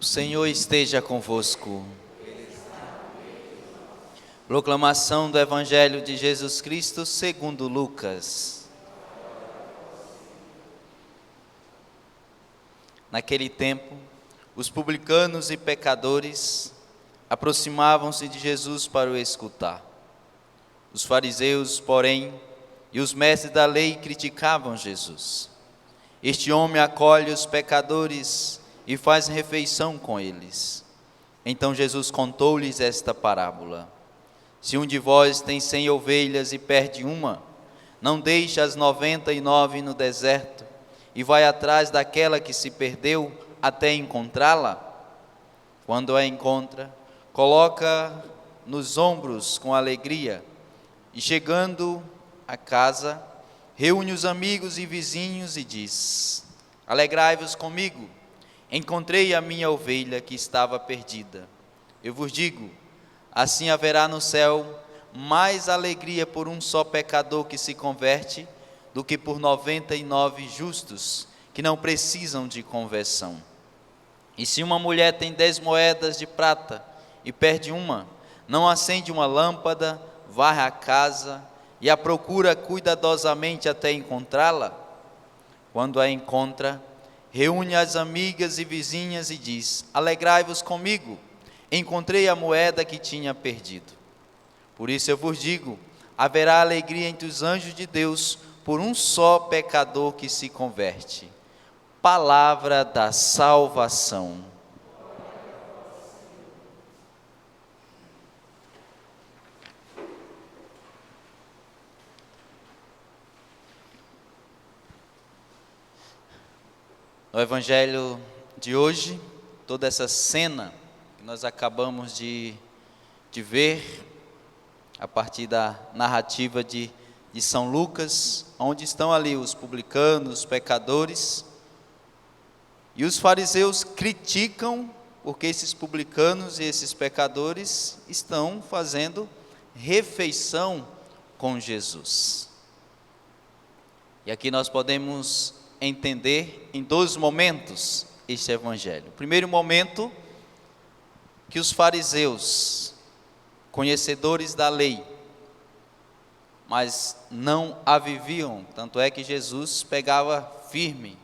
Senhor esteja convosco. Proclamação do Evangelho de Jesus Cristo segundo Lucas. Naquele tempo, os publicanos e pecadores aproximavam-se de Jesus para o escutar. Os fariseus, porém, e os mestres da lei criticavam Jesus. Este homem acolhe os pecadores e faz refeição com eles. Então Jesus contou-lhes esta parábola: se um de vós tem 100 ovelhas e perde uma, não deixa as 99 no deserto e vai atrás daquela que se perdeu até encontrá-la? Quando a encontra, coloca nos ombros com alegria e, chegando a casa, reúne os amigos e vizinhos e diz: alegrai-vos comigo, encontrei a minha ovelha que estava perdida. Eu vos digo, assim haverá no céu mais alegria por um só pecador que se converte do que por 99 justos que não precisam de conversão. E se uma mulher tem 10 moedas de prata e perde uma, não acende uma lâmpada, varre a casa e a procura cuidadosamente até encontrá-la? Quando a encontra, reúne as amigas e vizinhas e diz: alegrai-vos comigo, encontrei a moeda que tinha perdido. Por isso eu vos digo, haverá alegria entre os anjos de Deus por um só pecador que se converte. Palavra da salvação. No Evangelho de hoje, toda essa cena que nós acabamos de ver, a partir da narrativa de São Lucas, onde estão ali os publicanos, os pecadores, e os fariseus criticam porque esses publicanos e esses pecadores estão fazendo refeição com Jesus. E aqui nós podemos entender em 2 momentos este evangelho. O primeiro momento, que os fariseus, conhecedores da lei, mas não a viviam, tanto é que Jesus pegava firme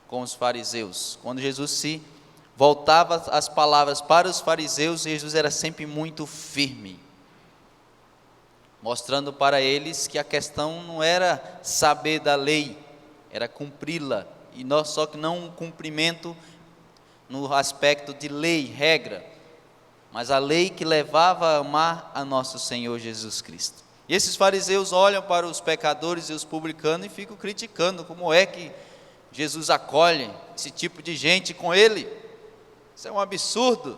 com os fariseus. Quando Jesus se voltava as palavras para os fariseus, Jesus era sempre muito firme, mostrando para eles que a questão não era saber da lei, era cumpri-la, e só que não um cumprimento no aspecto de lei, regra, mas a lei que levava a amar a nosso Senhor Jesus Cristo. E esses fariseus olham para os pecadores e os publicanos e ficam criticando como é que Jesus acolhe esse tipo de gente com ele. Isso é um absurdo.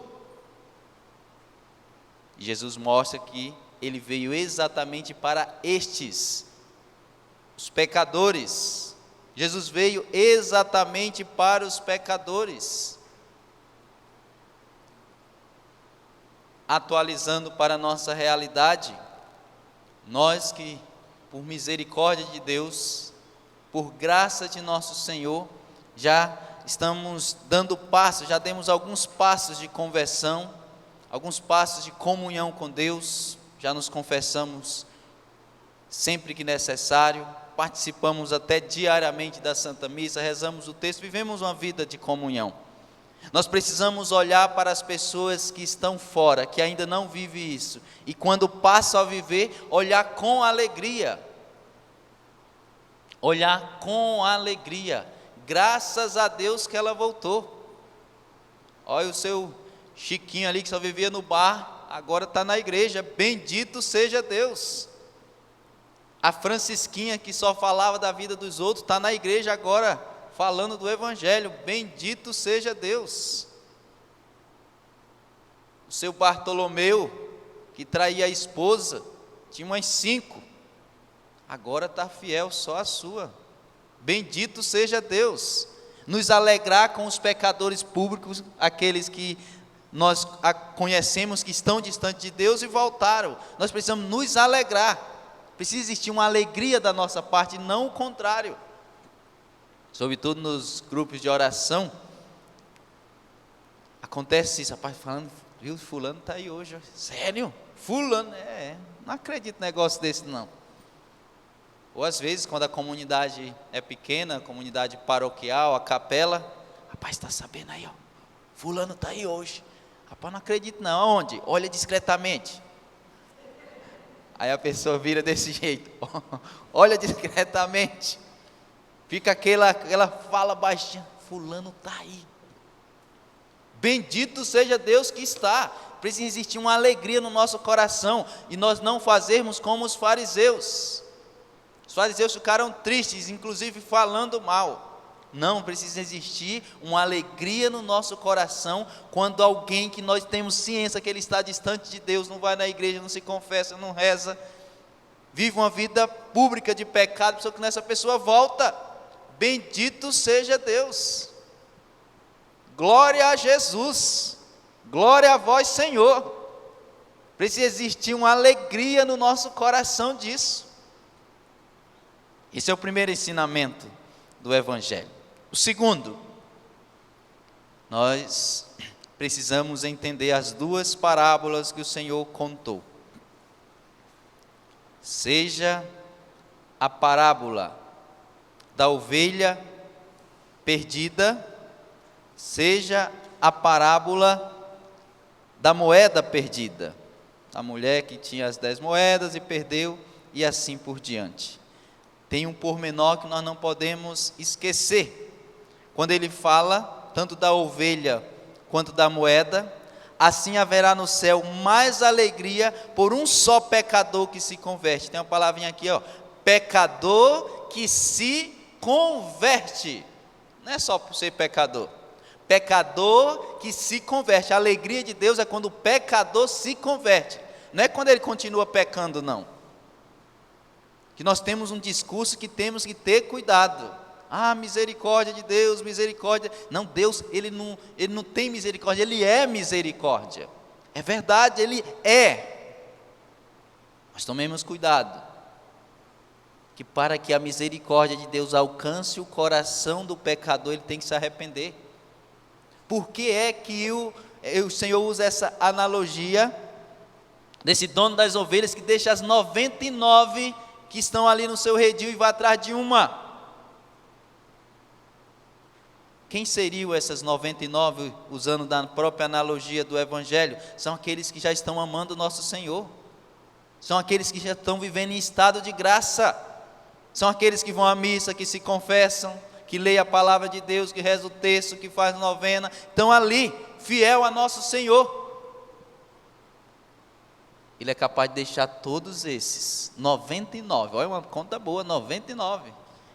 E Jesus mostra que ele veio exatamente para estes, os pecadores. Jesus veio exatamente para os pecadores. Atualizando para a nossa realidade, nós que, por misericórdia de Deus, por graça de nosso Senhor, já estamos dando passos, já demos alguns passos de conversão, alguns passos de comunhão com Deus, já nos confessamos sempre que necessário, participamos até diariamente da Santa Missa, rezamos o texto, vivemos uma vida de comunhão. Nós precisamos olhar para as pessoas que estão fora, que ainda não vivem isso, e quando passam a viver, olhar com alegria. Olhar com alegria. Graças a Deus que ela voltou. Olha o seu Chiquinho ali que só vivia no bar, agora está na igreja, bendito seja Deus. A Francisquinha que só falava da vida dos outros, está na igreja agora, falando do Evangelho, bendito seja Deus. O seu Bartolomeu, que traía a esposa, tinha umas 5, agora está fiel só a sua, bendito seja Deus. Nos alegrar com os pecadores públicos, aqueles que nós conhecemos que estão distantes de Deus e voltaram, nós precisamos nos alegrar, precisa existir uma alegria da nossa parte, não o contrário. Sobretudo nos grupos de oração, Acontece isso, rapaz, falando, viu, fulano está aí hoje. Sério? Fulano? Não acredito num negócio desse não. Ou às vezes, quando a comunidade é pequena, a comunidade paroquial, a capela, rapaz, está sabendo aí, ó, fulano está aí hoje. Rapaz, não acredito não. Aonde? Olha discretamente. Aí a pessoa vira desse jeito, olha discretamente. Fica aquela fala baixinha, fulano está aí. Bendito seja Deus que está. Precisa existir uma alegria no nosso coração, e nós não fazermos como os fariseus. Os fariseus ficaram tristes, inclusive falando mal. Não, precisa existir uma alegria no nosso coração, quando alguém que nós temos ciência que ele está distante de Deus, não vai na igreja, não se confessa, não reza, vive uma vida pública de pecado, só que nessa pessoa volta. Bendito seja Deus. Glória a Jesus. Glória a vós, Senhor. Precisa existir uma alegria no nosso coração disso. Esse é o primeiro ensinamento do Evangelho. O segundo, nós precisamos entender as duas parábolas que o Senhor contou. Seja a parábola da ovelha perdida, seja a parábola da moeda perdida. A mulher que tinha as 10 moedas e perdeu, e assim por diante. Tem um pormenor que nós não podemos esquecer. Quando ele fala tanto da ovelha quanto da moeda, assim haverá no céu mais alegria por um só pecador que se converte. Tem uma palavrinha aqui, ó, pecador que se converte. Não é só por ser pecador. Pecador que se converte. A alegria de Deus é quando o pecador se converte. Não é quando ele continua pecando, não. Que nós temos um discurso que temos que ter cuidado. Ah, misericórdia de Deus, misericórdia. Não, Deus, ele não tem misericórdia, Ele é misericórdia. É verdade, Ele é. Mas tomemos cuidado, que para que a misericórdia de Deus alcance o coração do pecador, ele tem que se arrepender. Por que é que o Senhor usa essa analogia desse dono das ovelhas que deixa as 99 que estão ali no seu redil e vai atrás de uma? Quem seriam essas 99, usando da própria analogia do Evangelho? São aqueles que já estão amando o nosso Senhor. São aqueles que já estão vivendo em estado de graça. São aqueles que vão à missa, que se confessam, que leem a palavra de Deus, que rezam o texto, que fazem novena. Estão ali, fiel a nosso Senhor. Ele é capaz de deixar todos esses 99, olha uma conta boa, 99,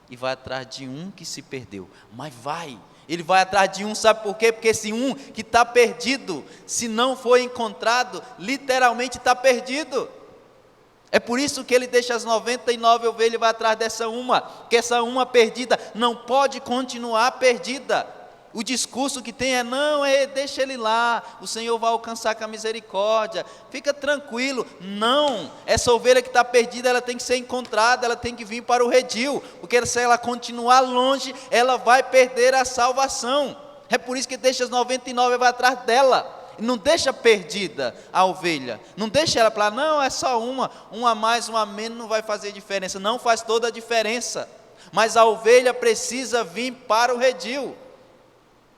e vai atrás de um que se perdeu. Mas ele vai atrás de um, sabe por quê? Porque esse um que está perdido, se não for encontrado, literalmente está perdido. É por isso que ele deixa as 99 ovelhas e vai atrás dessa uma, porque essa uma perdida não pode continuar perdida. O discurso que tem deixa ele lá, o Senhor vai alcançar com a misericórdia, fica tranquilo. Não, essa ovelha que está perdida, ela tem que ser encontrada, ela tem que vir para o redil, porque se ela continuar longe, ela vai perder a salvação. É por isso que deixa as 99 e vai atrás dela. Não deixa perdida a ovelha, não deixa ela para lá, não, é só uma a mais, uma a menos, não vai fazer diferença. Não faz toda a diferença, mas a ovelha precisa vir para o redil.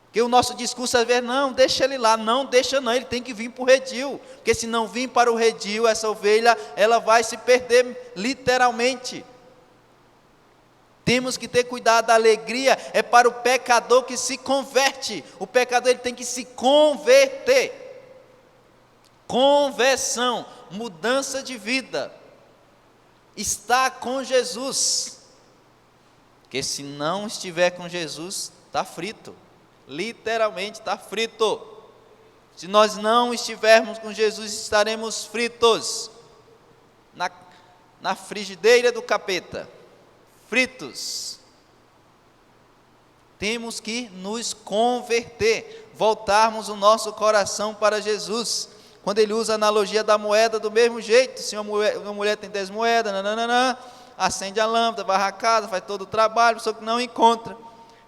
Porque o nosso discurso às vezes, não, deixa ele lá, não, deixa não, ele tem que vir para o redil, porque se não vir para o redil, essa ovelha, ela vai se perder literalmente. Temos que ter cuidado, a alegria é para o pecador que se converte. O pecador, ele tem que se converter. Conversão, mudança de vida, está com Jesus. Porque se não estiver com Jesus, está frito. Literalmente está frito. Se nós não estivermos com Jesus, estaremos fritos na frigideira do capeta. Fritos. Temos que nos converter, voltarmos o nosso coração para Jesus. Quando ele usa a analogia da moeda, do mesmo jeito, se uma mulher tem 10 moedas, acende a lâmpada, varre a casa, faz todo o trabalho, só que não encontra.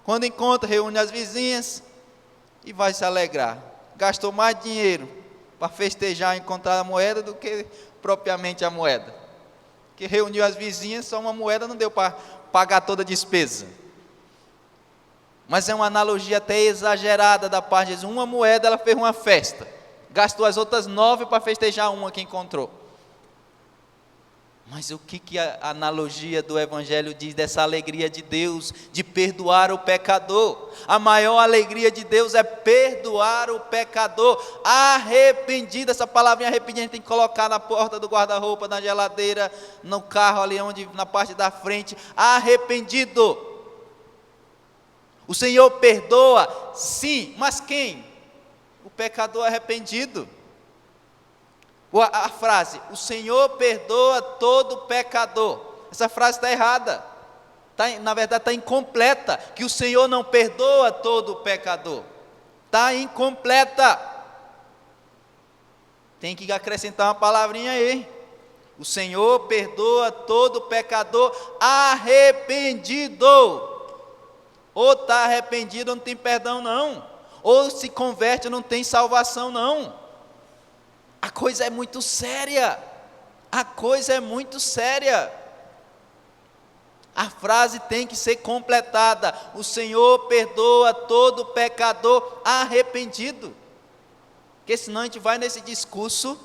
Quando encontra, reúne as vizinhas e vai se alegrar. gastou mais dinheiro para festejar encontrar a moeda do que propriamente a moeda. Que reuniu as vizinhas, só uma moeda não deu para pagar toda a despesa. Mas é uma analogia até exagerada da parte de Jesus. Uma moeda, ela fez uma festa, gastou as outras 9 para festejar uma que encontrou. Mas o que a analogia do Evangelho diz dessa alegria de Deus, de perdoar o pecador? A maior alegria de Deus é perdoar o pecador, arrependido. Essa palavrinha arrependido a gente tem que colocar na porta do guarda-roupa, na geladeira, no carro ali na parte da frente, arrependido. O Senhor perdoa, sim, mas quem? O pecador arrependido. A frase, o Senhor perdoa todo pecador, essa frase está errada, na verdade está incompleta, que o Senhor não perdoa todo pecador, está incompleta, tem que acrescentar uma palavrinha aí, o Senhor perdoa todo pecador arrependido, ou está arrependido ou não tem perdão não, ou se converte ou não tem salvação não. A coisa é muito séria, a coisa é muito séria. A frase tem que ser completada, o Senhor perdoa todo pecador arrependido. Porque senão a gente vai nesse discurso,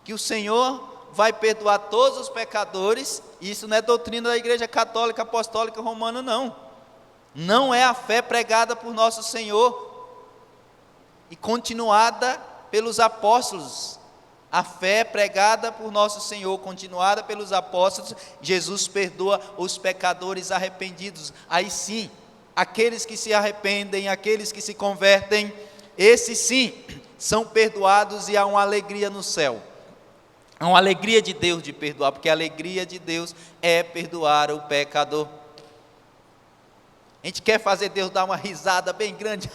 que o Senhor vai perdoar todos os pecadores, e isso não é doutrina da Igreja Católica Apostólica Romana não. Não é a fé pregada por nosso Senhor, e continuada pelos apóstolos. A fé pregada por nosso Senhor, continuada pelos apóstolos, Jesus perdoa os pecadores arrependidos. Aí sim, aqueles que se arrependem, aqueles que se convertem, esses sim, são perdoados e há uma alegria no céu. Há uma alegria de Deus de perdoar, porque a alegria de Deus é perdoar o pecador. A gente quer fazer Deus dar uma risada bem grande,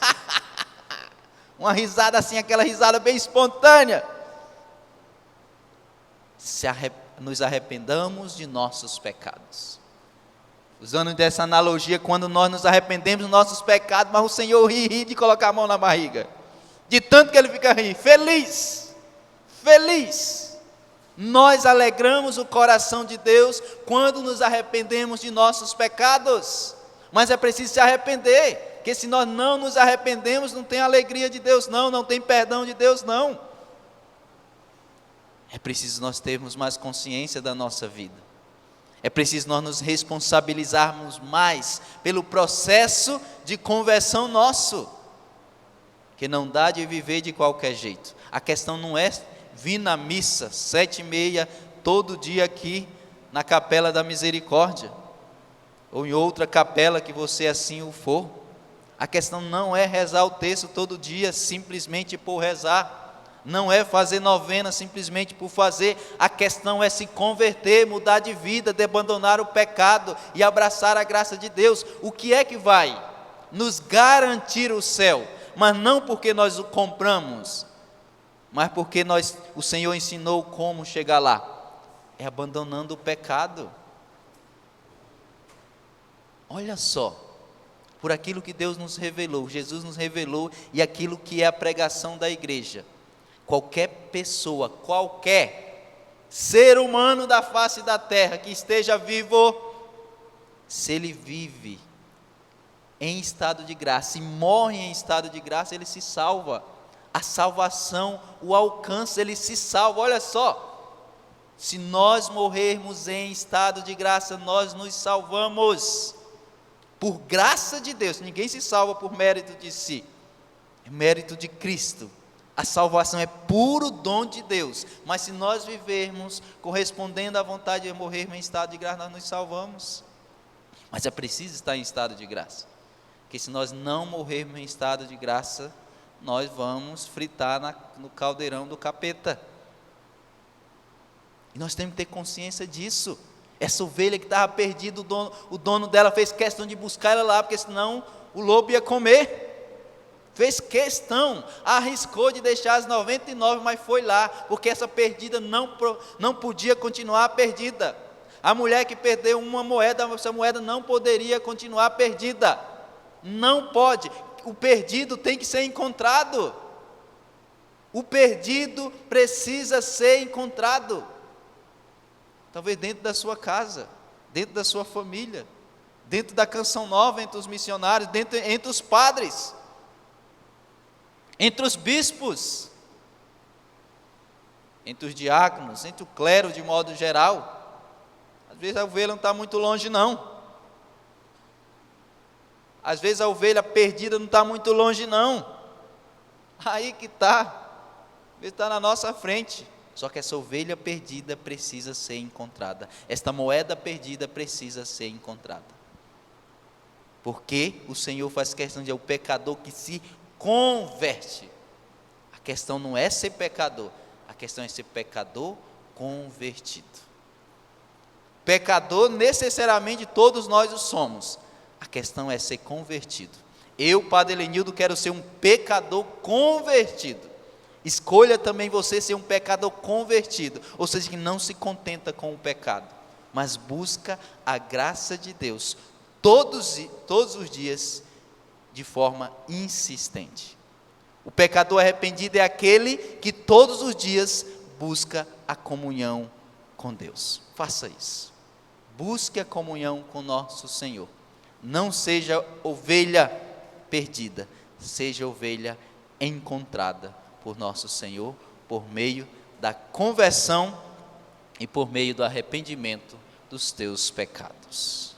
uma risada assim, aquela risada bem espontânea. Nos arrependamos de nossos pecados. Usando dessa analogia, quando nós nos arrependemos dos nossos pecados, mas o Senhor ri de colocar a mão na barriga, de tanto que Ele fica rindo, feliz, feliz. Nós alegramos o coração de Deus quando nos arrependemos de nossos pecados, mas é preciso se arrepender, porque se nós não nos arrependemos, não tem alegria de Deus não tem perdão de Deus não. É preciso nós termos mais consciência da nossa vida. É preciso nós nos responsabilizarmos mais pelo processo de conversão nosso. Que não dá de viver de qualquer jeito. A questão não é vir na missa, 7h30, todo dia aqui na Capela da Misericórdia. Ou em outra capela que você assim o for. A questão não é rezar o texto todo dia, simplesmente por rezar. Não é fazer novena simplesmente por fazer, a questão é se converter, mudar de vida, de abandonar o pecado e abraçar a graça de Deus. O que é que vai nos garantir o céu? Mas não porque nós o compramos, mas porque o Senhor ensinou como chegar lá, é abandonando o pecado. Olha só, por aquilo que Deus nos revelou, Jesus nos revelou, e aquilo que é a pregação da igreja. Qualquer pessoa, qualquer ser humano da face da terra que esteja vivo, se ele vive em estado de graça e morre em estado de graça, ele se salva. A salvação o alcança, ele se salva. Olha só, se nós morrermos em estado de graça, nós nos salvamos. Por graça de Deus, ninguém se salva por mérito de si, é mérito de Cristo. A salvação é puro dom de Deus, mas se nós vivermos correspondendo à vontade de morrermos em estado de graça, nós nos salvamos. Mas é preciso estar em estado de graça, porque se nós não morrermos em estado de graça, nós vamos fritar no caldeirão do capeta. E nós temos que ter consciência disso. Essa ovelha que estava perdida, o dono dela fez questão de buscar ela lá, porque senão o lobo ia comer. Fez questão, arriscou de deixar as 99, mas foi lá, porque essa perdida não podia continuar perdida. A mulher que perdeu uma moeda, essa moeda não poderia continuar perdida. Não pode, o perdido tem que ser encontrado. O perdido precisa ser encontrado. Talvez dentro da sua casa, dentro da sua família, dentro da Canção Nova, entre os missionários, entre os padres, entre os bispos, entre os diáconos, entre o clero de modo geral. Às vezes a ovelha não está muito longe não. Às vezes a ovelha perdida não está muito longe não. Aí que está. Às vezes está na nossa frente. Só que essa ovelha perdida precisa ser encontrada. Esta moeda perdida precisa ser encontrada. Porque o Senhor faz questão de o pecador que se converte. A questão não é ser pecador. A questão é ser pecador convertido. Pecador, necessariamente, todos nós o somos. A questão é ser convertido. Eu, Padre Helenildo, quero ser um pecador convertido. Escolha também você ser um pecador convertido. Ou seja, que não se contenta com o pecado, mas busca a graça de Deus todos os dias, de forma insistente. O pecador arrependido é aquele que todos os dias busca a comunhão com Deus. Faça isso. Busque a comunhão com nosso Senhor. Não seja ovelha perdida, seja ovelha encontrada por nosso Senhor, por meio da conversão e por meio do arrependimento dos teus pecados.